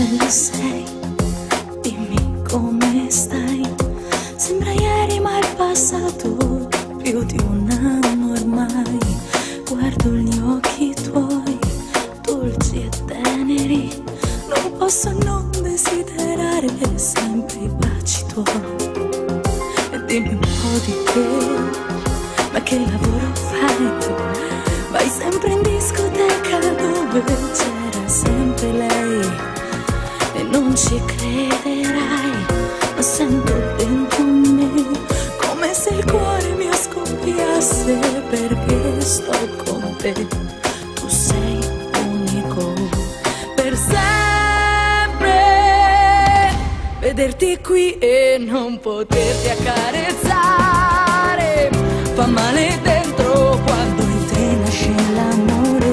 bella sei, dimmi come stai. Sembra ieri ma è passato più di un anno ormai. Guardo gli occhi tuoi, dolci e teneri, non posso non desiderare sempre i baci tuoi. E dimmi un po' di te, ma che lavoro fai? Vai sempre in discoteca dove c'era sempre lei. E non ci crederai, ma sento dentro me come se il cuore mio scoppiasse, perché sto con te. Tu sei unico per sempre. Vederti qui e non poterti accarezzare fa male dentro quando in te nasce l'amore.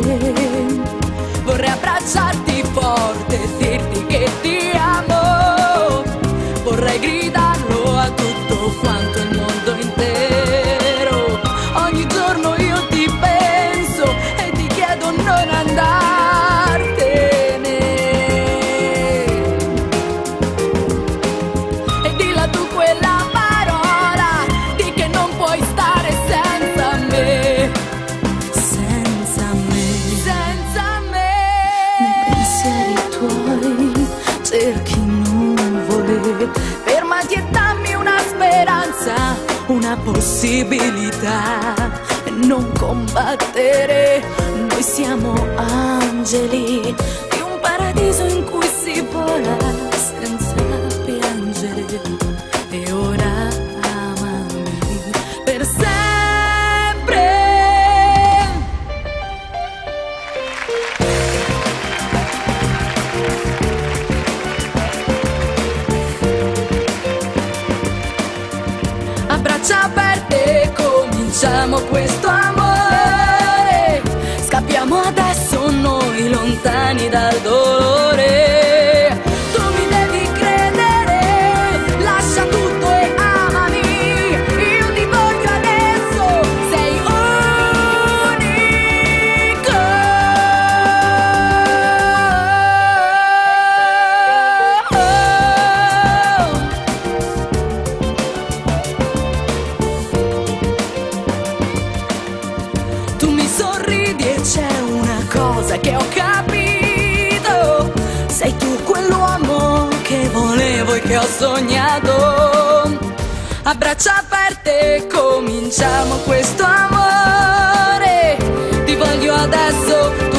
Vorrei abbracciarti forte e dirti che ti amo. Vorrei gridarlo a tutto quanto il mondo intero. Ogni giorno io ti penso e ti chiedo non andartene. E dilla tu quella parola, di che non puoi stare senza me. Senza me, senza me. Nei pensieri tuoi cerchi nuvole, fermati e dammi una speranza, una possibilità. E non combattere, noi siamo angeli di un paradiso in cui si vola senza piangere. E ora amami per sempre. A braccia aperte cominciamo questo amore. Scappiamo adesso noi lontani dal dolore. Tu mi devi credere, lascia tutto e amami. Io ti voglio adesso, sei unico. Tu mi sorridi e c'è una cosa che ho capito: sei tu quell'uomo che volevo e che ho sognato. A braccia aperte cominciamo questo amore. Ti voglio adesso, tu